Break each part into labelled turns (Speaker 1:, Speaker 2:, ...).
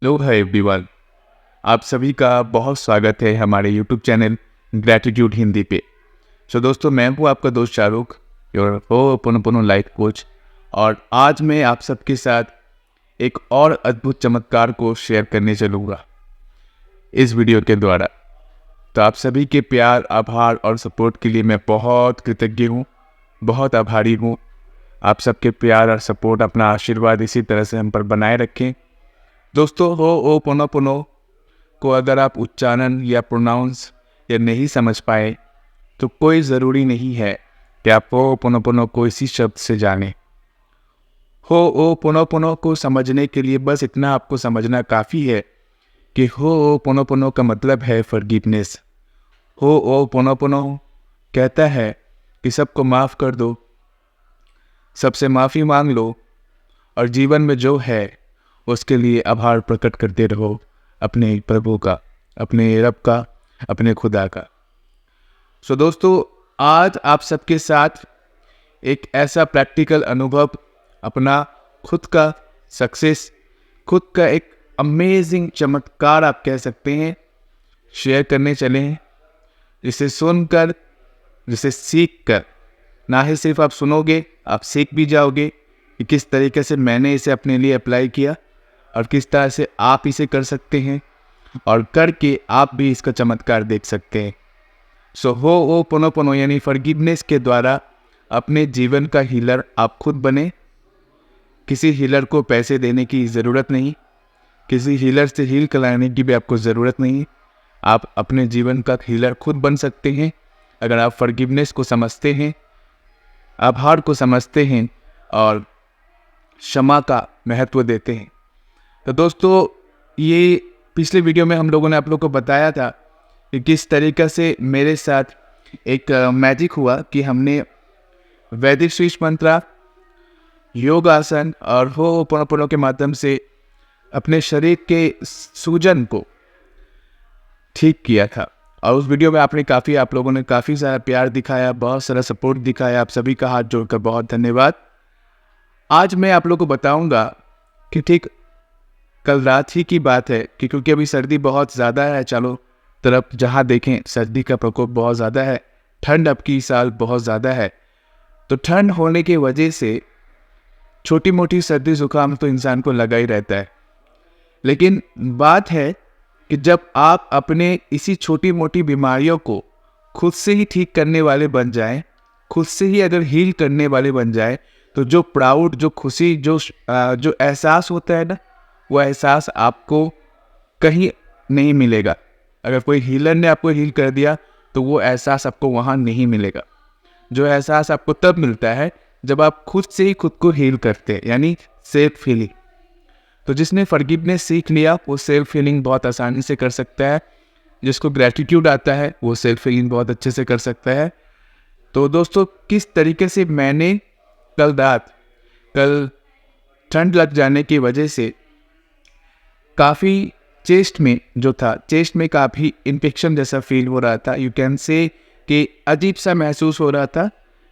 Speaker 1: Hello है everyone. आप सभी का बहुत स्वागत है हमारे यूट्यूब चैनल ग्रैटिट्यूड हिंदी पे। दोस्तों, मैं हूँ आपका दोस्त Shahrukh, your ho'oponopono life coach. और आज मैं आप सबके साथ एक और अद्भुत चमत्कार को शेयर करने चलूँगा इस वीडियो के द्वारा। तो आप सभी के प्यार, आभार और सपोर्ट के लिए मैं बहुत कृतज्ञ हूँ, बहुत आभारी हूँ। आप सबके प्यार और सपोर्ट, अपना आशीर्वाद इसी तरह से हम पर बनाए रखें। दोस्तों, होपोनोपोनो को अगर आप उच्चारण या प्रोनाउंस या नहीं समझ पाए तो कोई ज़रूरी नहीं है कि आप होपोनोपोनो को इसी शब्द से जानें। होपोनोपोनो को समझने के लिए बस इतना आपको समझना काफ़ी है कि होपोनोपोनो का मतलब है फॉरगिवनेस। होपोनोपोनो कहता है कि सबको माफ़ कर दो, सबसे माफ़ी मांग लो और जीवन में जो है उसके लिए आभार प्रकट करते रहो, अपने प्रभु का, अपने रब का, अपने खुदा का। दोस्तों, आज आप सबके साथ एक ऐसा प्रैक्टिकल अनुभव, अपना खुद का सक्सेस, खुद का एक अमेजिंग चमत्कार आप कह सकते हैं, शेयर करने चले हैं। जिसे सुनकर, जिसे सीख कर, ना ही सिर्फ आप सुनोगे, आप सीख भी जाओगे कि किस तरीके से मैंने इसे अपने लिए अप्लाई किया और किस तरह से आप इसे कर सकते हैं और करके आप भी इसका चमत्कार देख सकते हैं। होपोनोपोनो यानी फॉरगिवनेस के द्वारा अपने जीवन का हीलर आप खुद बने। किसी हीलर को पैसे देने की ज़रूरत नहीं, किसी हीलर से हील कराने की भी आपको ज़रूरत नहीं। आप अपने जीवन का हीलर खुद बन सकते हैं अगर आप फॉरगिवनेस को समझते हैं, आभार को समझते हैं और क्षमा का महत्व देते हैं। तो दोस्तों, ये पिछले वीडियो में हम लोगों ने आप लोग को बताया था कि किस तरीके से मेरे साथ एक मैजिक हुआ कि हमने वैदिक शीर्ष मंत्र, योग आसन और होपोनोपोनो के माध्यम से अपने शरीर के सूजन को ठीक किया था। और उस वीडियो में आप लोगों ने काफ़ी सारा प्यार दिखाया, बहुत सारा सपोर्ट दिखाया। आप सभी का हाथ जोड़कर बहुत धन्यवाद। आज मैं आप लोगों को बताऊंगा कि ठीक कल रात ही की बात है कि क्योंकि अभी सर्दी बहुत ज़्यादा है, चारों तरफ जहाँ देखें सर्दी का प्रकोप बहुत ज़्यादा है, ठंड अब की साल बहुत ज़्यादा है। तो ठंड होने की वजह से छोटी मोटी सर्दी जुकाम तो इंसान को लगा ही रहता है। लेकिन बात है कि जब आप अपने इसी छोटी मोटी बीमारियों को खुद से ही ठीक करने वाले बन जाएं, खुद से ही अगर हील करने वाले बन जाएं, तो जो प्राउड, जो खुशी, जो एहसास होता है ना, वो एहसास आपको कहीं नहीं मिलेगा। अगर कोई हीलर ने आपको हील कर दिया तो वो एहसास आपको वहाँ नहीं मिलेगा। जो एहसास आपको तब मिलता है जब आप खुद से ही खुद को हील करते हैं, यानी सेल्फ हीलिंग। तो जिसने फॉरगिवनेस सीख लिया वो सेल्फ हीलिंग बहुत आसानी से कर सकता है। जिसको ग्रैटिट्यूड आता है वो सेल्फ हीलिंग बहुत अच्छे से कर सकता है। तो दोस्तों, किस तरीके से मैंने कल ठंड लग जाने की वजह से काफ़ी चेस्ट में काफ़ी इन्फेक्शन जैसा फील हो रहा था। यू कैन से कि अजीब सा महसूस हो रहा था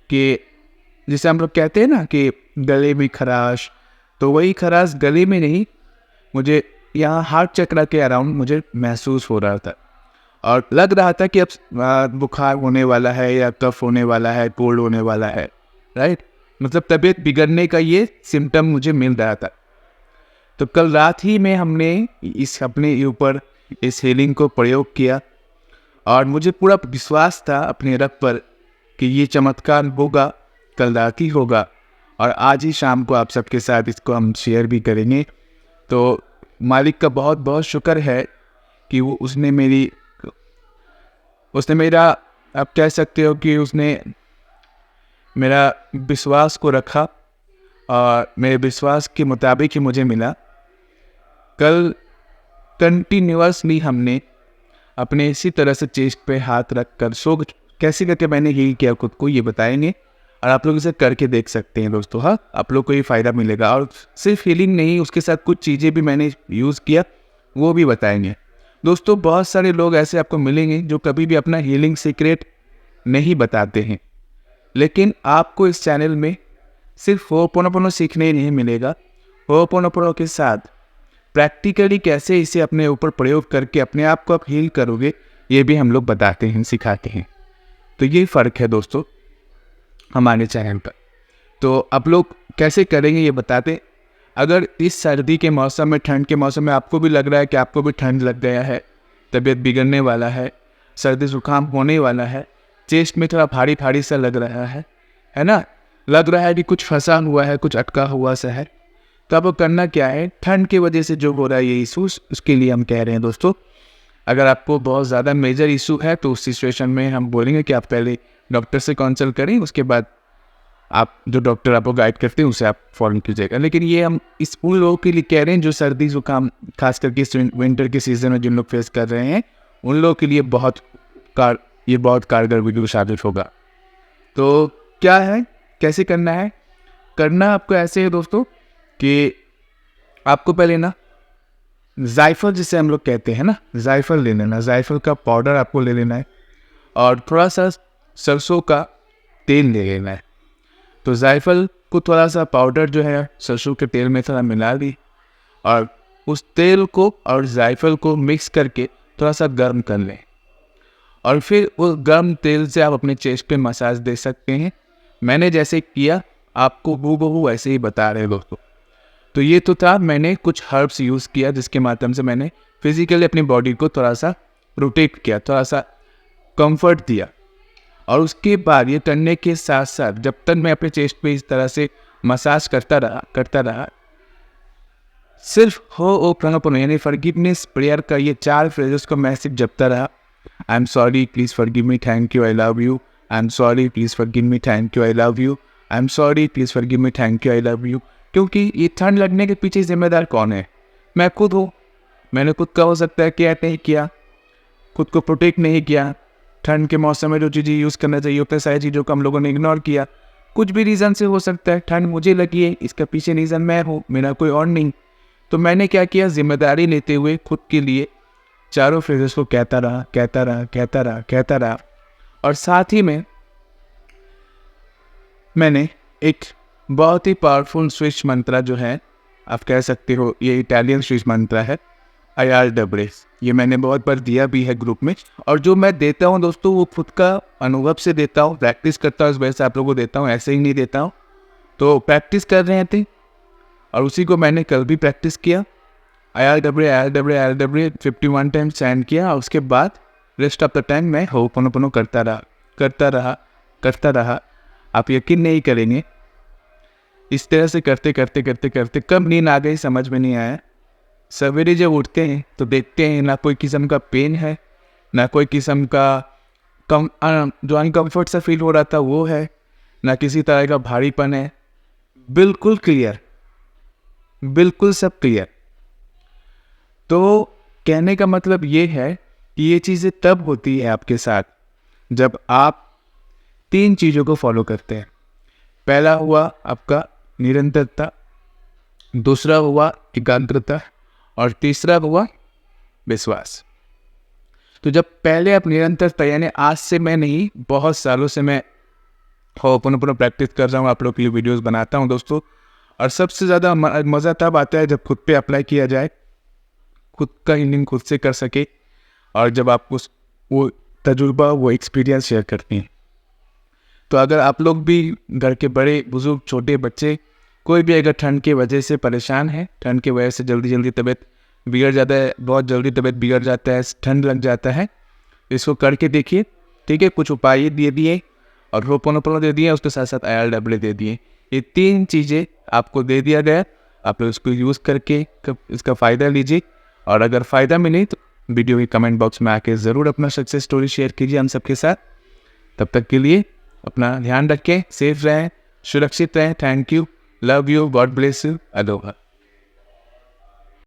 Speaker 1: कि जिसे हम लोग कहते हैं ना कि गले में खराश, तो वही खराश गले में नहीं, मुझे यहाँ हार्ट चक्र के अराउंड मुझे महसूस हो रहा था। और लग रहा था कि अब बुखार होने वाला है या कफ होने वाला है, कोल्ड होने वाला है, राइट। मतलब तबीयत बिगड़ने का ये सिम्टम मुझे मिल रहा था। तो कल रात ही में हमने इस अपने ऊपर इस हीलिंग को प्रयोग किया और मुझे पूरा विश्वास था अपने रब पर कि ये चमत्कार होगा, कल रात ही होगा और आज ही शाम को आप सबके साथ इसको हम शेयर भी करेंगे। तो मालिक का बहुत बहुत शुक्र है कि वो उसने मेरा, आप कह सकते हो कि उसने मेरा विश्वास को रखा और मेरे विश्वास के मुताबिक ही मुझे मिला। कल कंटिन्यूअसली हमने अपने इसी तरह से चेस्ट पे हाथ रख कर कैसे करके मैंने हील किया खुद को, ये बताएंगे और आप लोग इसे करके देख सकते हैं दोस्तों। हाँ, आप लोग को ये फ़ायदा मिलेगा। और सिर्फ हीलिंग नहीं, उसके साथ कुछ चीज़ें भी मैंने यूज़ किया, वो भी बताएंगे। दोस्तों, बहुत सारे लोग ऐसे आपको मिलेंगे जो कभी भी अपना हीलिंग सीक्रेट नहीं बताते हैं, लेकिन आपको इस चैनल में सिर्फ होपोनोपोनो सीखने ही नहीं मिलेगा। होपोनोपोनो के साथ प्रैक्टिकली कैसे इसे अपने ऊपर प्रयोग करके अपने आप को आप हील करोगे, ये भी हम लोग बताते हैं, सिखाते हैं। तो ये फ़र्क है दोस्तों हमारे चैनल पर। तो आप लोग कैसे करेंगे ये बताते। अगर इस सर्दी के मौसम में, ठंड के मौसम में आपको भी लग रहा है कि आपको भी ठंड लग गया है, तबीयत बिगड़ने वाला है, सर्दी जुकाम होने वाला है, चेस्ट में थोड़ा भारी भारी सा लग रहा है ना, लग रहा है कि कुछ फंसा हुआ है, कुछ अटका हुआ सा है, तो आपको करना क्या है, ठंड की वजह से जो हो रहा है ये इशू, उसके लिए हम कह रहे हैं दोस्तों, अगर आपको बहुत ज़्यादा मेजर इशू है तो उस सिचुएशन में हम बोलेंगे कि आप पहले डॉक्टर से कंसल्ट करें, उसके बाद आप जो डॉक्टर आपको गाइड करते हैं उसे आप फॉलो कीजिएगा। लेकिन ये हम इस उन लोगों के लिए कह रहे हैं जो सर्दी जुकाम खास करके इस विंटर के सीज़न में जिन लोग फेस कर रहे हैं, उन लोगों के लिए ये बहुत कारगर वीडियो साबित होगा। तो क्या है, कैसे करना है, करना आपको ऐसे है दोस्तों कि आपको पहले ना जायफल, जिसे हम लोग कहते हैं ना, जायफल ले लेना, जायफल का पाउडर आपको ले लेना है, और थोड़ा सा सरसों का तेल ले लेना है। तो जायफल को थोड़ा सा पाउडर जो है सरसों के तेल में थोड़ा मिला ली, और उस तेल को और जायफल को मिक्स करके थोड़ा सा गर्म कर लें, और फिर उस गर्म तेल से आप अपने चेस्ट पे मसाज दे सकते हैं। मैंने जैसे किया आपको हूबहू ऐसे ही बता रहे दोस्तों। तो ये तो था, मैंने कुछ हर्ब्स यूज़ किया जिसके माध्यम से मैंने फिजिकली अपनी बॉडी को थोड़ा सा रोटेट किया, थोड़ा सा कंफर्ट दिया। और उसके बाद ये करने के साथ साथ जब तक मैं अपने चेस्ट पे इस तरह से मसाज करता रहा, सिर्फ हो प्रणोपनो यानी फॉरगिवनेस प्रेयर का ये 4 फ्रेजेस को मैं सिर्फ जपता रहा। I am sorry, please forgive me, thank you, I love you. I am sorry, please forgive me, thank you, I love you. I am sorry, please forgive me, thank you, I love you. क्योंकि ये ठंड लगने के पीछे जिम्मेदार कौन है? मैं खुद हूँ। मैंने खुद का हो सकता है केयर नहीं किया, खुद को प्रोटेक्ट नहीं किया, ठंड के मौसम में जो चीज़ें यूज़ करना चाहिए होता है सारी चीज़ों को हम लोगों ने इग्नोर किया। कुछ भी रीज़न से हो सकता है, ठंड मुझे लगी है, इसका पीछे रीज़न मैं हूँ, मेरा कोई और नहीं। तो मैंने क्या किया, जिम्मेदारी लेते हुए खुद के लिए चारों फ्रेजेस को कहता रहा। और साथ ही में मैंने एक बहुत ही पावरफुल स्विच मंत्रा जो है, आप कह सकते हो ये इटालियन स्विच मंत्रा है, IRW। ये मैंने बहुत बार दिया भी है ग्रुप में, और जो मैं देता हूँ दोस्तों वो खुद का अनुभव से देता हूँ, प्रैक्टिस करता हूँ, इस वजह से आप लोगों को देता हूँ, ऐसे ही नहीं देता हूँ। तो प्रैक्टिस कर रहे थे और उसी को मैंने कल भी प्रैक्टिस किया। IRW 51 टाइम चैन किया, और उसके बाद रेस्ट ऑफ द टाइम मैं होपोनोपोनो करता रहा। आप यकीन नहीं करेंगे, इस तरह से करते कब नींद आ गई समझ में नहीं आया। सवेरे जब उठते हैं तो देखते हैं ना कोई किस्म का पेन है, ना कोई किस्म का जो अनकम्फर्ट सा फील हो रहा था वो है, ना किसी तरह का भारीपन है, बिल्कुल क्लियर, बिल्कुल सब क्लियर। तो कहने का मतलब ये है कि ये चीज़ें तब होती है आपके साथ जब आप 3 चीज़ों को फॉलो करते हैं। पहला हुआ आपका निरंतरता, दूसरा हुआ एकाग्रता, और तीसरा हुआ विश्वास। तो जब पहले आप निरंतरता, यानी आज से मैं नहीं, बहुत सालों से मैं होपोनोपोनो प्रैक्टिस कर रहा हूँ, आप लोग के लिए वीडियोस बनाता हूँ दोस्तों। और सबसे ज़्यादा मज़ा तब आता है जब खुद पे अप्लाई किया जाए, खुद का हीलिंग खुद से कर सके, और जब आप वो तजुर्बा, वो एक्सपीरियंस शेयर करते हैं। तो अगर आप लोग भी, घर के बड़े बुजुर्ग, छोटे बच्चे, कोई भी अगर ठंड की वजह से परेशान है, ठंड की वजह से जल्दी तबीयत बिगड़ जाता है, बहुत जल्दी तबीयत बिगड़ जाता है, ठंड लग जाता है, इसको करके देखिए, ठीक है। कुछ उपाय दे दिए और होपोनोपोनो दे दिए, उसके साथ साथ IRW दे दिए। ये 3 चीज़ें आपको दे दिया गया, आप लोग इसको यूज़ करके इसका फ़ायदा लीजिए। और अगर फ़ायदा मिले तो वीडियो के कमेंट बॉक्स में आके ज़रूर अपना सक्सेस स्टोरी शेयर कीजिए हम सबके साथ। तब तक के लिए अपना ध्यान रखें, सेफ रहें, सुरक्षित रहें। Thank you, love you, God bless you, Aloha.